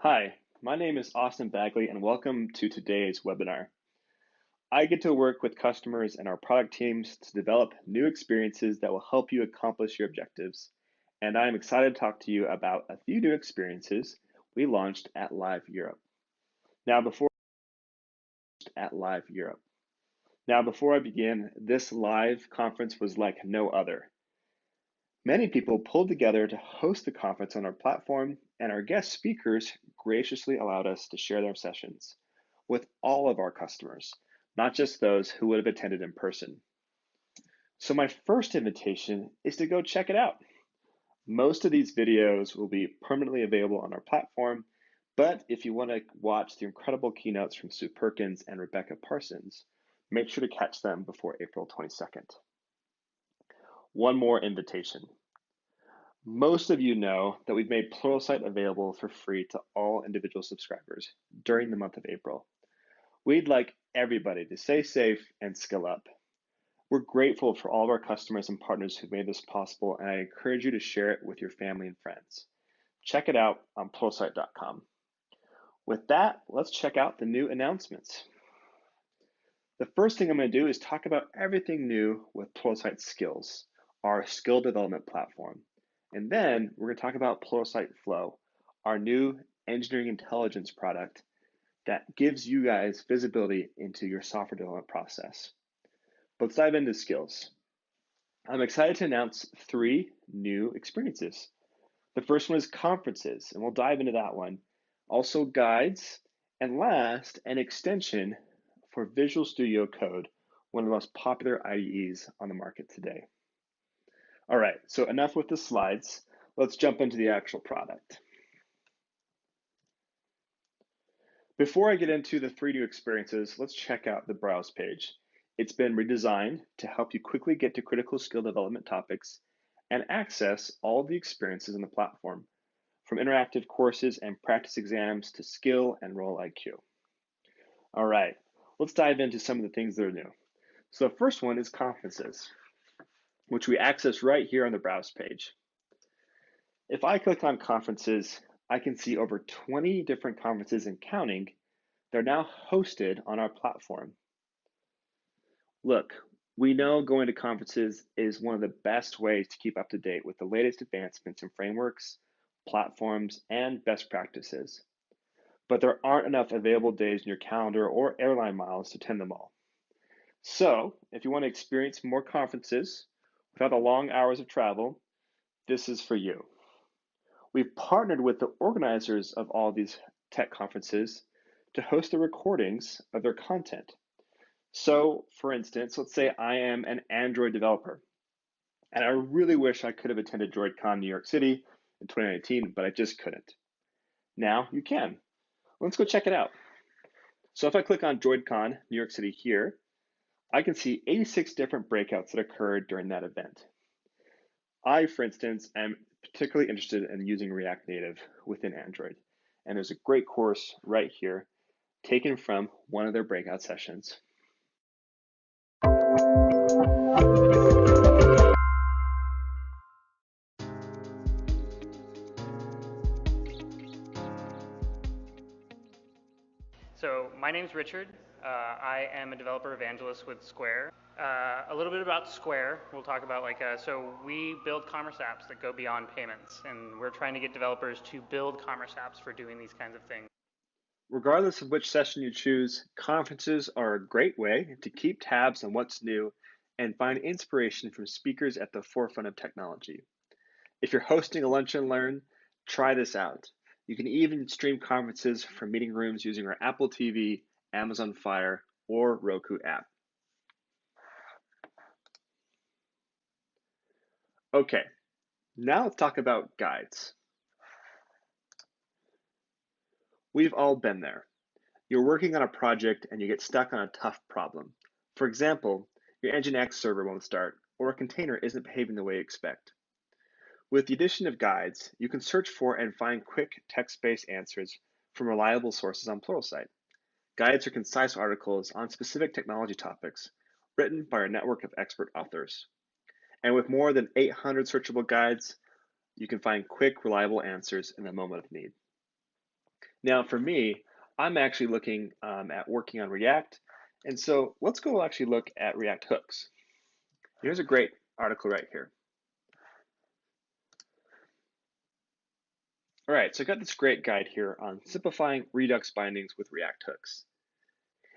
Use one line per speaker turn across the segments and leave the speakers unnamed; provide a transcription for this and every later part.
Hi, my name is Austin Bagley, and welcome to today's webinar. I get to work with customers and our product teams to develop new experiences that will help you accomplish your objectives. And I'm excited to talk to you about a few new experiences we launched at Live Europe. Now, before I begin, this live conference was like no other. Many people pulled together to host the conference on our platform, and our guest speakers graciously allowed us to share their sessions with all of our customers, not just those who would have attended in person. So my first invitation is to go check it out. Most of these videos will be permanently available on our platform, but if you want to watch the incredible keynotes from Sue Perkins and Rebecca Parsons, make sure to catch them before April 22nd. One more invitation. Most of you know that we've made Pluralsight available for free to all individual subscribers during the month of April. We'd like everybody to stay safe and skill up. We're grateful for all of our customers and partners who've made this possible, and I encourage you to share it with your family and friends. Check it out on pluralsight.com. With that, let's check out the new announcements. The first thing I'm going to do is talk about everything new with Pluralsight Skills, our skill development platform. And then we're going to talk about Pluralsight Flow, our new engineering intelligence product that gives you guys visibility into your software development process. But let's dive into skills. I'm excited to announce 3 new experiences. The first one is conferences, and we'll dive into that one. Also guides, and last, an extension for Visual Studio Code, one of the most popular IDEs on the market today. All right, so enough with the slides. Let's jump into the actual product. Before I get into the 3 new experiences, let's check out the Browse page. It's been redesigned to help you quickly get to critical skill development topics and access all of the experiences in the platform, from interactive courses and practice exams to skill and role IQ. All right, let's dive into some of the things that are new. So the first one is conferences, which we access right here on the Browse page. If I click on conferences, I can see over 20 different conferences and counting that are now hosted on our platform. Look, we know going to conferences is one of the best ways to keep up to date with the latest advancements in frameworks, platforms, and best practices. But there aren't enough available days in your calendar or airline miles to attend them all. So, if you want to experience more conferences without the long hours of travel, this is for you. We've partnered with the organizers of all these tech conferences to host the recordings of their content. So, for instance, let's say I am an Android developer, and I really wish I could have attended DroidCon New York City in 2019, but I just couldn't. Now you can. Let's go check it out. So if I click on DroidCon New York City here, I can see 86 different breakouts that occurred during that event. I, for instance, am particularly interested in using React Native within Android, and there's a great course right here taken from one of their breakout sessions.
So my name's Richard. I am a developer evangelist with Square. A little bit about Square. We'll talk about so we build commerce apps that go beyond payments, and we're trying to get developers to build commerce apps for doing these kinds of things.
Regardless of which session you choose, conferences are a great way to keep tabs on what's new and find inspiration from speakers at the forefront of technology. If you're hosting a lunch and learn, try this out. You can even stream conferences from meeting rooms using our Apple TV, Amazon Fire, or Roku app. Okay, now let's talk about guides. We've all been there. You're working on a project and you get stuck on a tough problem. For example, your Nginx server won't start, or a container isn't behaving the way you expect. With the addition of guides, you can search for and find quick text-based answers from reliable sources on Pluralsight. Guides are concise articles on specific technology topics written by our network of expert authors. And with more than 800 searchable guides, you can find quick, reliable answers in the moment of need. Now, for me, I'm actually looking at working on React. And so let's go actually look at React hooks. Here's a great article right here. All right, so I got this great guide here on simplifying Redux bindings with React hooks.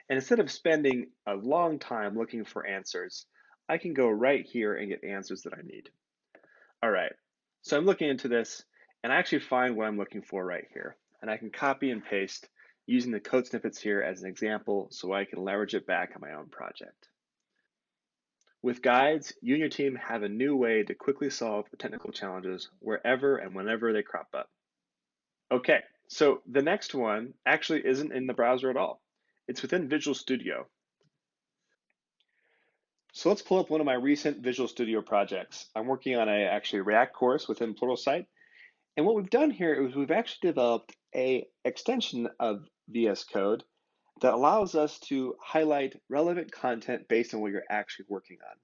And instead of spending a long time looking for answers, I can go right here and get answers that I need. All right, so I'm looking into this and I actually find what I'm looking for right here. And I can copy and paste using the code snippets here as an example so I can leverage it back on my own project. With guides, you and your team have a new way to quickly solve technical challenges wherever and whenever they crop up. Okay, so the next one actually isn't in the browser at all. It's within Visual Studio. So let's pull up one of my recent Visual Studio projects. I'm working on a actually React course within Pluralsight. And what we've done here is we've actually developed a extension of VS Code that allows us to highlight relevant content based on what you're actually working on.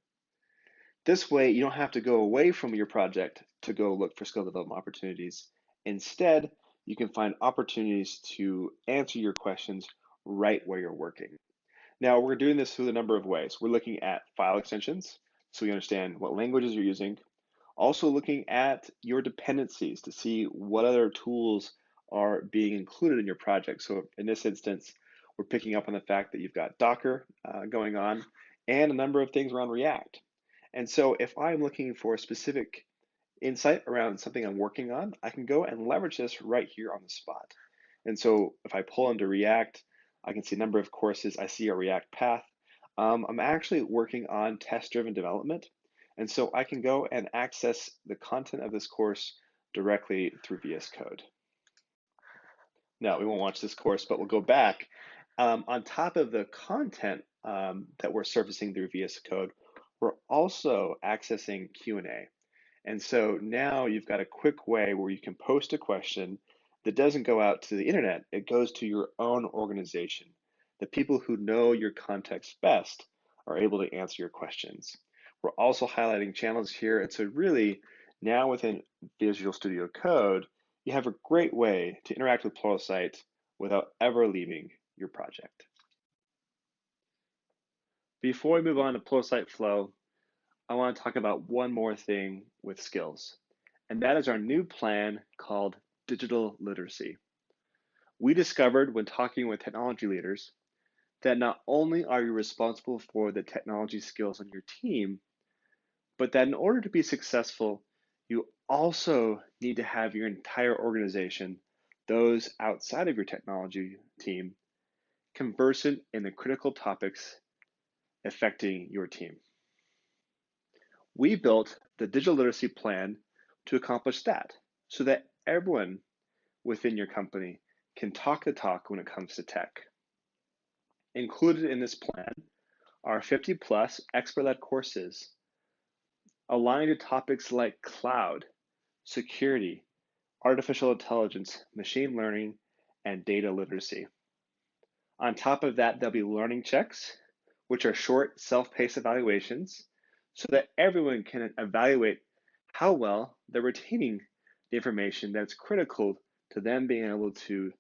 This way, you don't have to go away from your project to go look for skill development opportunities. Instead, you can find opportunities to answer your questions right where you're working. Now, we're doing this through a number of ways. We're looking at file extensions, so we understand what languages you're using. Also looking at your dependencies to see what other tools are being included in your project. So in this instance, we're picking up on the fact that you've got Docker going on and a number of things around React. And so if I'm looking for a specific insight around something I'm working on, I can go and leverage this right here on the spot. And so if I pull into React, I can see a number of courses. I see a React path. I'm actually working on test-driven development. And so I can go and access the content of this course directly through VS Code. Now, we won't watch this course, but we'll go back. On top of the content that we're surfacing through VS Code, we're also accessing Q&A. And so now you've got a quick way where you can post a question that doesn't go out to the internet, it goes to your own organization. The people who know your context best are able to answer your questions. We're also highlighting channels here, and so really now within Visual Studio Code, you have a great way to interact with Pluralsight without ever leaving your project. Before we move on to Pluralsight Flow, I want to talk about one more thing with skills, and that is our new plan called digital literacy. We discovered when talking with technology leaders that not only are you responsible for the technology skills on your team, but that in order to be successful, you also need to have your entire organization, those outside of your technology team, conversant in the critical topics affecting your team. We built the digital literacy plan to accomplish that so that everyone within your company can talk the talk when it comes to tech. Included in this plan are 50 plus expert-led courses aligned to topics like cloud, security, artificial intelligence, machine learning, and data literacy. On top of that, there'll be learning checks, which are short self-paced evaluations so that everyone can evaluate how well they're retaining the information that's critical to them being able to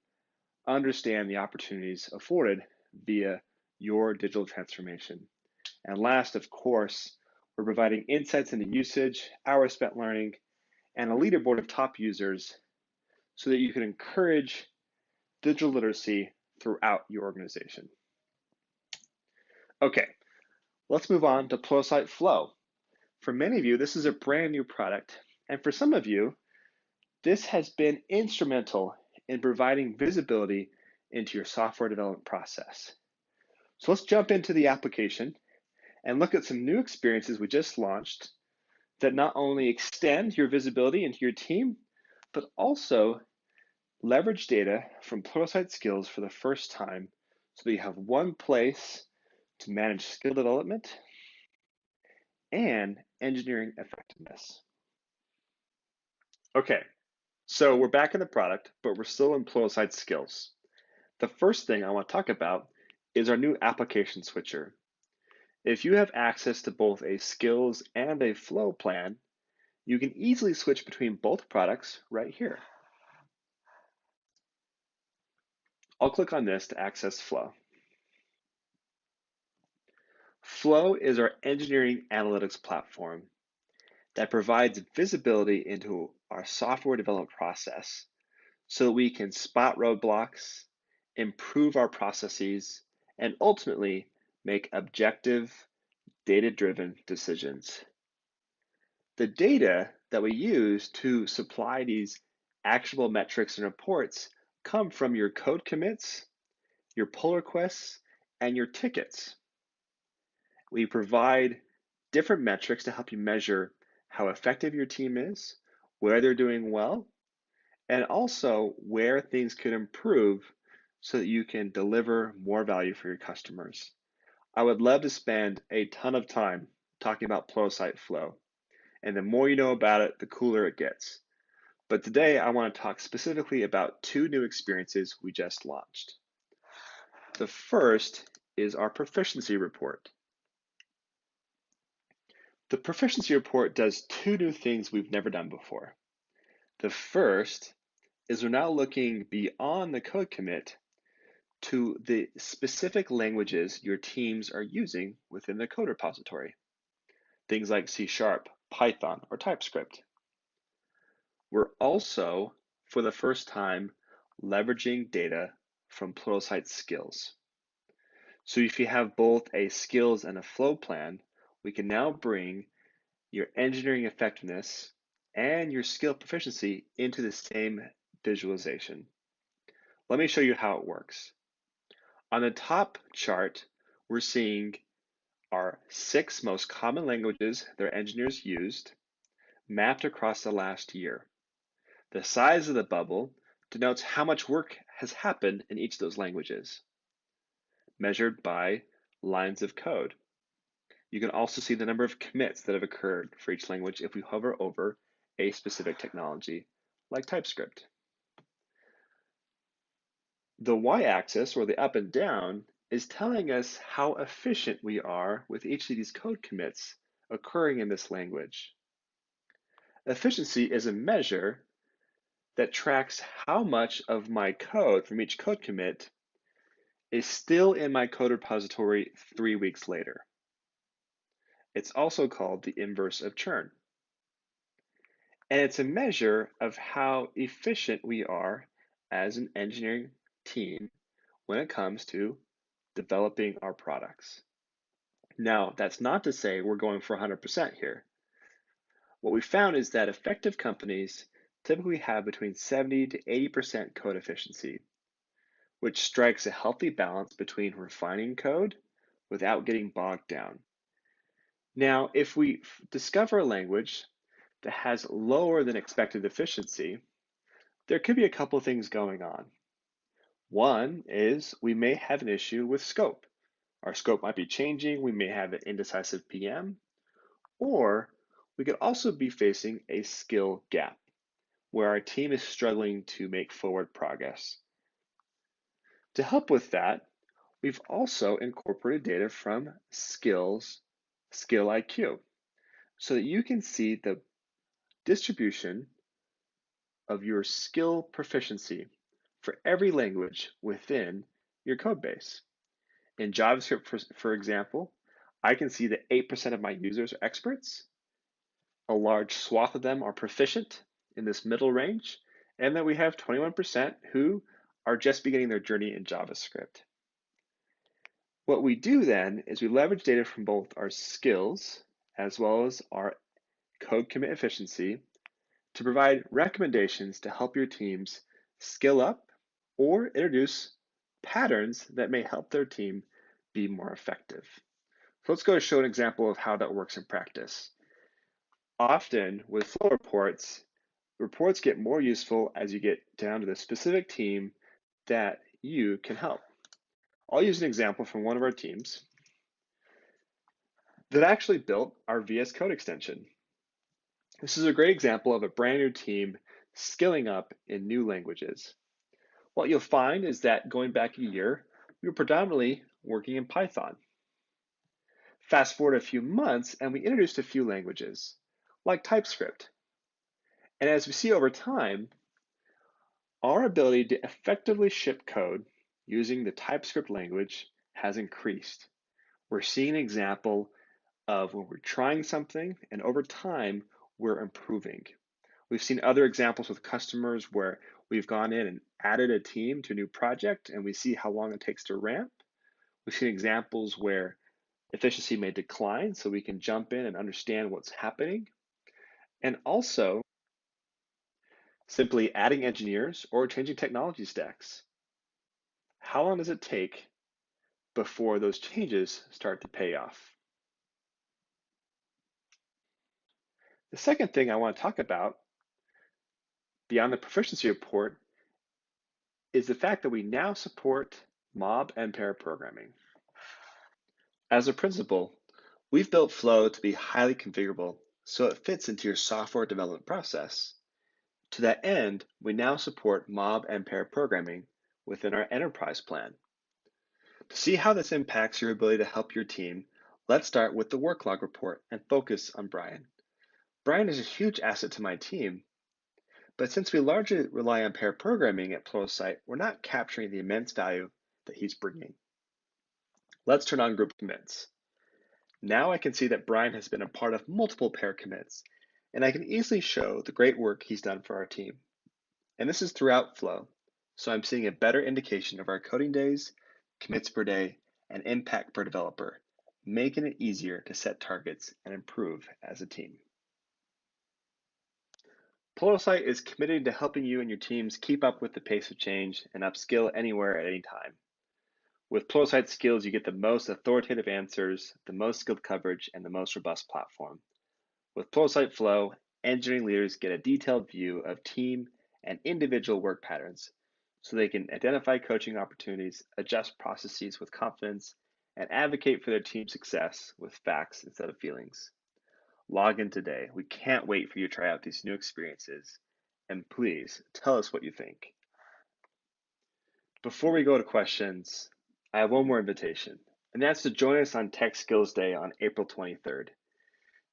understand the opportunities afforded via your digital transformation. And last, of course, we're providing insights into usage, hours spent learning, and a leaderboard of top users so that you can encourage digital literacy throughout your organization. Okay, let's move on to Pluralsight Flow. For many of you, this is a brand new product, and for some of you, this has been instrumental in providing visibility into your software development process. So let's jump into the application and look at some new experiences we just launched that not only extend your visibility into your team, but also leverage data from Pluralsight skills for the first time so that you have one place to manage skill development and engineering effectiveness. Okay, so we're back in the product, but we're still in Pluralsight skills. The first thing I want to talk about is our new application switcher. If you have access to both a skills and a flow plan, you can easily switch between both products right here. I'll click on this to access Flow. Flow is our engineering analytics platform that provides visibility into our software development process so that we can spot roadblocks, improve our processes, and ultimately make objective, data-driven decisions. The data that we use to supply these actionable metrics and reports come from your code commits, your pull requests, and your tickets. We provide different metrics to help you measure how effective your team is, where they're doing well, and also where things could improve so that you can deliver more value for your customers. I would love to spend a ton of time talking about Pluralsight Flow, and the more you know about it, the cooler it gets. But today I want to talk specifically about two new experiences we just launched. The first is our proficiency report. The proficiency report does two new things we've never done before. The first is we're now looking beyond the code commit to the specific languages your teams are using within the code repository. Things like C#, Python, or TypeScript. We're also, for the first time, leveraging data from Pluralsight skills. So if you have both a skills and a flow plan, we can now bring your engineering effectiveness and your skill proficiency into the same visualization. Let me show you how it works. On the top chart, we're seeing our 6 most common languages their engineers used, mapped across the last year. The size of the bubble denotes how much work has happened in each of those languages, measured by lines of code. You can also see the number of commits that have occurred for each language if we hover over a specific technology, like TypeScript. The y-axis, or the up and down, is telling us how efficient we are with each of these code commits occurring in this language. Efficiency is a measure that tracks how much of my code from each code commit is still in my code repository 3 weeks later. It's also called the inverse of churn. And it's a measure of how efficient we are as an engineering team when it comes to developing our products. Now, that's not to say we're going for 100% here. What we found is that effective companies typically have between 70 to 80% code efficiency, which strikes a healthy balance between refining code without getting bogged down. Now, if we discover a language that has lower than expected efficiency, there could be a couple of things going on. One is we may have an issue with scope. Our scope might be changing, we may have an indecisive PM, or we could also be facing a skill gap where our team is struggling to make forward progress. To help with that, we've also incorporated data from Skills, Skill IQ, so that you can see the distribution of your skill proficiency for every language within your code base. In JavaScript, for example, I can see that 8% of my users are experts, a large swath of them are proficient in this middle range, and that we have 21% who are just beginning their journey in JavaScript. What we do then is we leverage data from both our skills as well as our code commit efficiency to provide recommendations to help your teams skill up or introduce patterns that may help their team be more effective. So let's go to show an example of how that works in practice. Often with flow reports, reports get more useful as you get down to the specific team that you can help. I'll use an example from one of our teams that actually built our VS Code extension. This is a great example of a brand new team skilling up in new languages. What you'll find is that going back a year, we were predominantly working in Python. Fast forward a few months and we introduced a few languages, like TypeScript. And as we see over time, our ability to effectively ship code using the TypeScript language has increased. We're seeing an example of when we're trying something and over time we're improving. We've seen other examples with customers where we've gone in and added a team to a new project and we see how long it takes to ramp. We've seen examples where efficiency may decline so we can jump in and understand what's happening. And also simply adding engineers or changing technology stacks. How long does it take before those changes start to pay off? The second thing I want to talk about beyond the proficiency report is the fact that we now support mob and pair programming. As a principle, we've built Flow to be highly configurable so it fits into your software development process. To that end, we now support mob and pair programming within our enterprise plan. To see how this impacts your ability to help your team, let's start with the work log report and focus on Brian. Brian is a huge asset to my team, but since we largely rely on pair programming at Pluralsight, we're not capturing the immense value that he's bringing. Let's turn on group commits. Now I can see that Brian has been a part of multiple pair commits, and I can easily show the great work he's done for our team. And this is throughout Flow, so I'm seeing a better indication of our coding days, commits per day, and impact per developer, making it easier to set targets and improve as a team. Pluralsight is committed to helping you and your teams keep up with the pace of change and upskill anywhere at any time. With Pluralsight skills, you get the most authoritative answers, the most skilled coverage, and the most robust platform. With Pluralsight Flow, engineering leaders get a detailed view of team and individual work patterns so they can identify coaching opportunities, adjust processes with confidence, and advocate for their team's success with facts instead of feelings. Log in today. We can't wait for you to try out these new experiences. And please tell us what you think. Before we go to questions, I have one more invitation, and that's to join us on Tech Skills Day on April 23rd.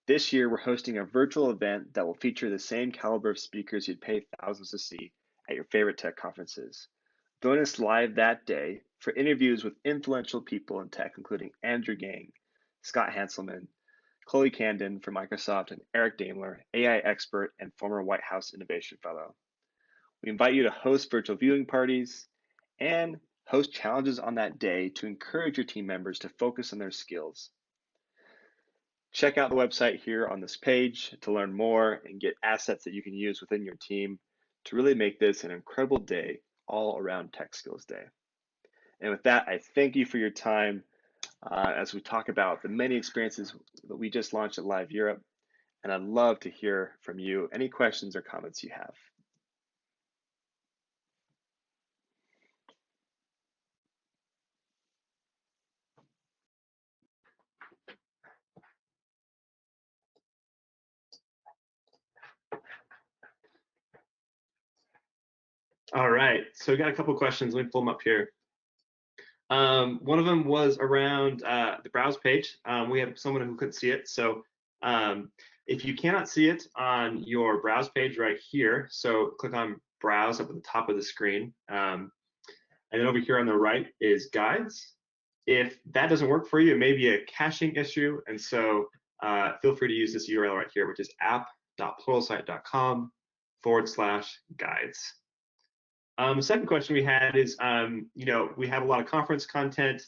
This year, we're hosting a virtual event that will feature the same caliber of speakers you'd pay thousands to see at your favorite tech conferences. Join us live that day for interviews with influential people in tech, including Andrew Gang, Scott Hanselman, Chloe Candon from Microsoft, and Eric Daimler, AI expert and former White House Innovation Fellow. We invite you to host virtual viewing parties and host challenges on that day to encourage your team members to focus on their skills. Check out the website here on this page to learn more and get assets that you can use within your team to really make this an incredible day all around Tech Skills Day. And with that, I thank you for your time as we talk about the many experiences that we just launched at Live Europe. And I'd love to hear from you any questions or comments you have.
All right, so we got a couple questions. Let me pull them up here. One of them was around the browse page. We have someone who couldn't see it, so if you cannot see it on your browse page right here, so click on browse up at the top of the screen, and then over here on the right is guides. If that doesn't work for you, it may be a caching issue, and so feel free to use this URL right here, which is app.pluralsight.com/guides. The second question we had is, we have a lot of conference content,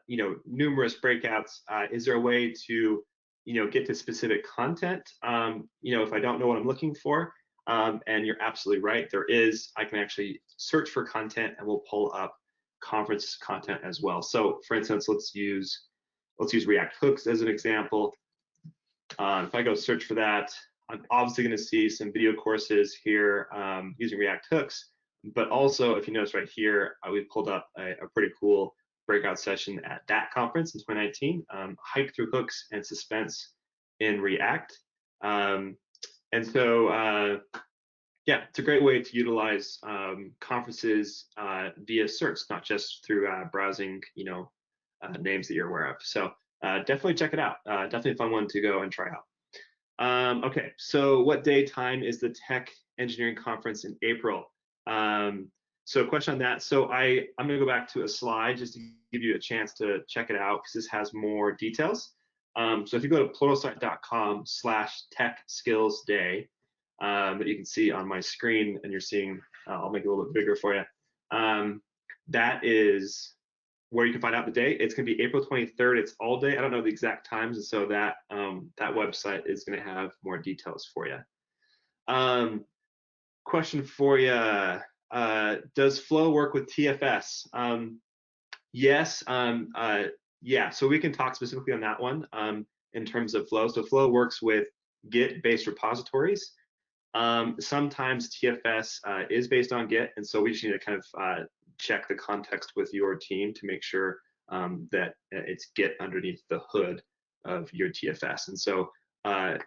numerous breakouts. Is there a way to, get to specific content? If I don't know what I'm looking for, and you're absolutely right, there is. I can actually search for content, and we'll pull up conference content as well. So, for instance, let's use React hooks as an example. If I go search for that, I'm obviously going to see some video courses here using React hooks. But also, if you notice right here, we pulled up a pretty cool breakout session at that conference in 2019, Hike Through Hooks and Suspense in React. And so, yeah, it's a great way to utilize conferences via search, not just through browsing, names that you're aware of. So definitely check it out. Definitely a fun one to go and try out. Okay, so what day time is the Tech Engineering Conference in April? So question on that. So I'm going to go back to a slide just to give you a chance to check it out because this has more details. So if you go to pluralsight.com/tech-skills-day, that you can see on my screen, and you're seeing, I'll make it a little bit bigger for you. That is where you can find out the day. It's going to be April 23rd. It's all day. I don't know the exact times, and so that that website is going to have more details for you. Question for you. Does Flow work with TFS? Yes. Yeah. So we can talk specifically on that one in terms of Flow. So Flow works with Git-based repositories. Sometimes TFS is based on Git, and so we just need to kind of check the context with your team to make sure that it's Git underneath the hood of your TFS. And so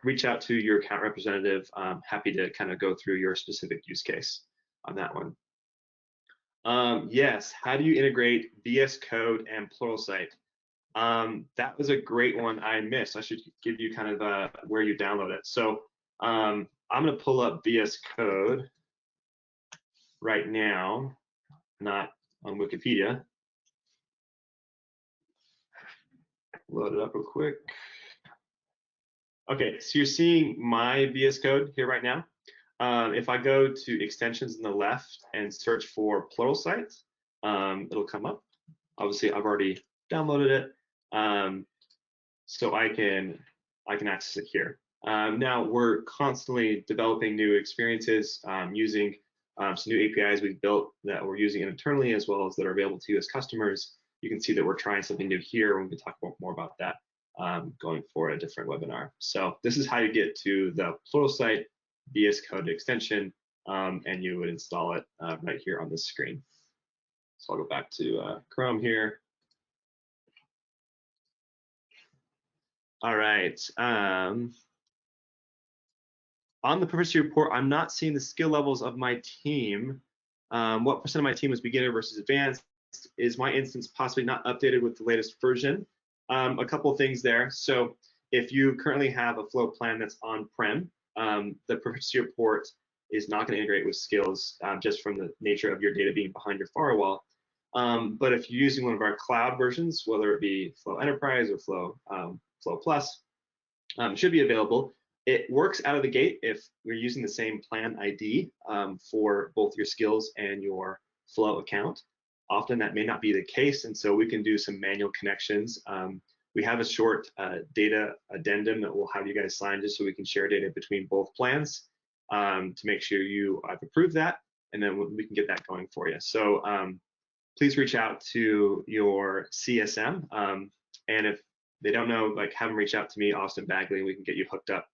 reach out to your account representative. Happy to kind of go through your specific use case on that one. Yes, how do you integrate VS Code and Pluralsight? That was a great one I missed. I should give you kind of where you download it. So I'm going to pull up VS Code right now, not on Wikipedia. Load it up real quick. Okay, so you're seeing my VS Code here right now. If I go to extensions on the left and search for Pluralsight, it'll come up. Obviously, I've already downloaded it, so I can access it here. Now we're constantly developing new experiences using some new APIs we've built that we're using internally as well as that are available to you as customers. You can see that we're trying something new here, and we can talk more about that going for a different webinar. So this is how you get to the Pluralsight VS Code extension, and you would install it right here on this screen. So I'll go back to Chrome here. All right. On the proficiency report, I'm not seeing the skill levels of my team. What percent of my team is beginner versus advanced? Is my instance possibly not updated with the latest version? A couple of things there. So if you currently have a Flow plan that's on-prem, the proficiency report is not going to integrate with skills just from the nature of your data being behind your firewall. But if you're using one of our cloud versions, whether it be Flow Enterprise or Flow Plus, it should be available. It works out of the gate if you're using the same plan ID for both your skills and your Flow account. Often that may not be the case, and so we can do some manual connections. We have a short data addendum that we'll have you guys sign just so we can share data between both plans to make sure I've approved that, and then we can get that going for you. So please reach out to your CSM, and if they don't know, like, have them reach out to me, Austin Bagley, and we can get you hooked up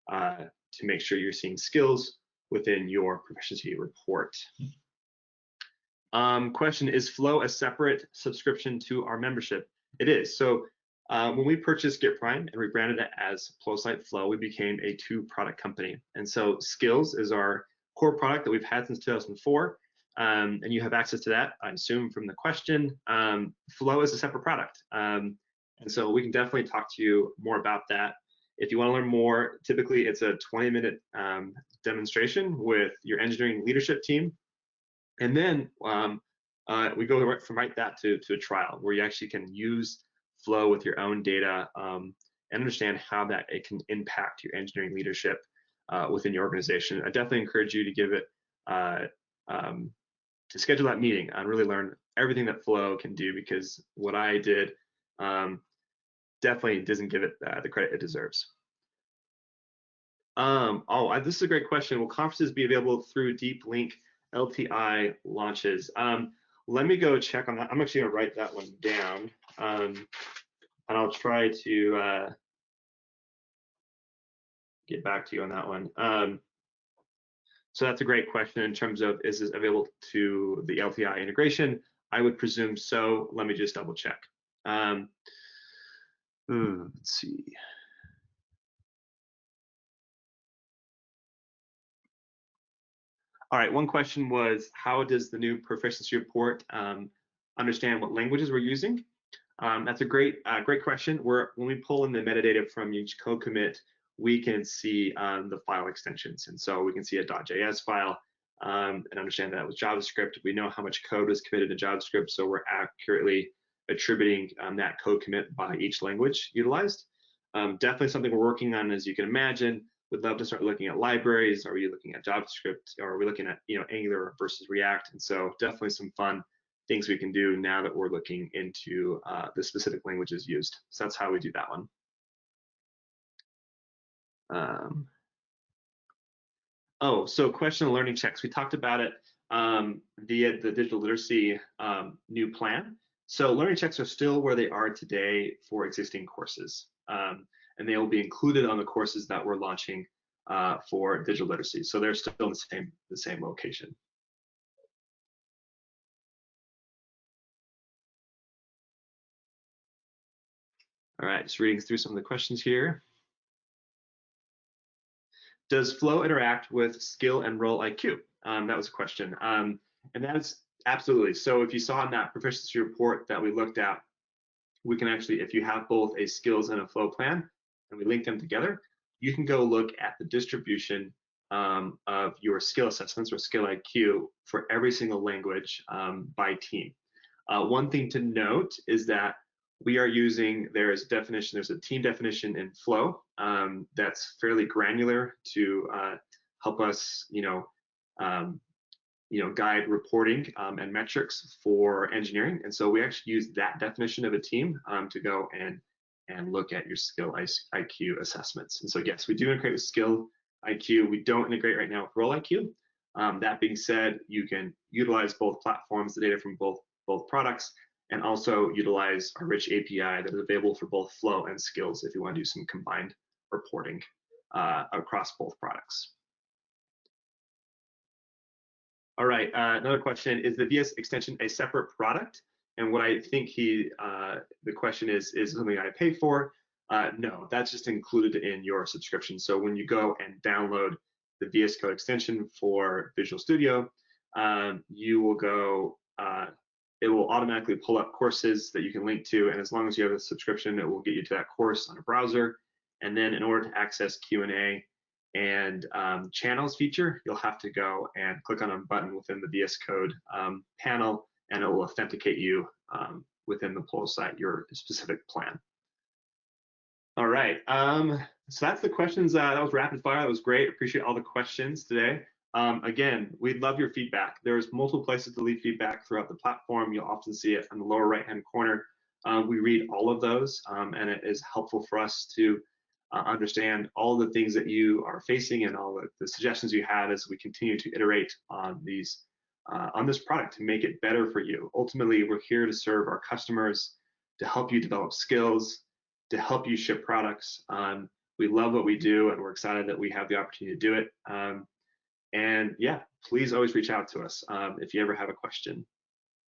to make sure you're seeing skills within your proficiency report. Question, is Flow a separate subscription to our membership? It is. So when we purchased Get Prime and rebranded it as Pluralsight Flow, we became a two-product company. And so Skills is our core product that we've had since 2004. And you have access to that, I assume, from the question. Flow is a separate product. And so we can definitely talk to you more about that. If you want to learn more, typically it's a 20-minute demonstration with your engineering leadership team. And then we go from that to a trial where you actually can use Flow with your own data and understand how that it can impact your engineering leadership within your organization. I definitely encourage you to give it to schedule that meeting and really learn everything that Flow can do, because what I did definitely doesn't give it the credit it deserves. This is a great question. Will conferences be available through Deep Link LTI launches? Let me go check on that. I'm actually gonna write that one down, and I'll try to get back to you on that one. So that's a great question in terms of, is this available to the LTI integration? I would presume so. Let me just double check. Let's see. All right, one question was, how does the new proficiency report understand what languages we're using? That's a great question. When we pull in the metadata from each code commit, we can see the file extensions. And so we can see a .js file, and understand that with JavaScript, we know how much code was committed to JavaScript, so we're accurately attributing that code commit by each language utilized. Definitely something we're working on, as you can imagine. We'd love to start looking at libraries. Are we looking at JavaScript? Or are we looking at Angular versus React? And so definitely some fun things we can do now that we're looking into the specific languages used. So that's how we do that one. So question on learning checks. We talked about it via the digital literacy new plan. So learning checks are still where they are today for existing courses. And they will be included on the courses that we're launching for digital literacy. So they're still in the same location. All right, just reading through some of the questions here. Does Flow interact with skill and role IQ? That was a question. And that is absolutely. So if you saw in that proficiency report that we looked at, we can actually, if you have both a skills and a flow plan, and we link them together, you can go look at the distribution of your skill assessments or skill IQ for every single language by team. One thing to note is that we are using, there's a team definition in Flow that's fairly granular to help us, guide reporting and metrics for engineering. And so we actually use that definition of a team to go and look at your skill IQ assessments. And so yes, we do integrate with skill IQ. We don't integrate right now with role IQ. That being said, you can utilize both platforms, the data from both products, and also utilize our rich API that is available for both Flow and Skills if you want to do some combined reporting across both products. All right, another question, is the VS extension a separate product? And what I think the question is something I pay for? No, that's just included in your subscription. So when you go and download the VS Code extension for Visual Studio, you will go, it will automatically pull up courses that you can link to. And as long as you have a subscription, it will get you to that course on a browser. And then in order to access Q&A and channels feature, you'll have to go and click on a button within the VS Code panel, and it will authenticate you within the Pluralsight, your specific plan. All right, so that's the questions. That was rapid fire. That was great. Appreciate all the questions today. Again, we'd love your feedback. There's multiple places to leave feedback throughout the platform. You'll often see it in the lower right-hand corner. We read all of those, and it is helpful for us to understand all the things that you are facing and all the suggestions you have as we continue to iterate on these on this product to make it better for you. Ultimately, we're here to serve our customers, to help you develop skills, to help you ship products. We love what we do, and we're excited that we have the opportunity to do it. And yeah, please always reach out to us if you ever have a question.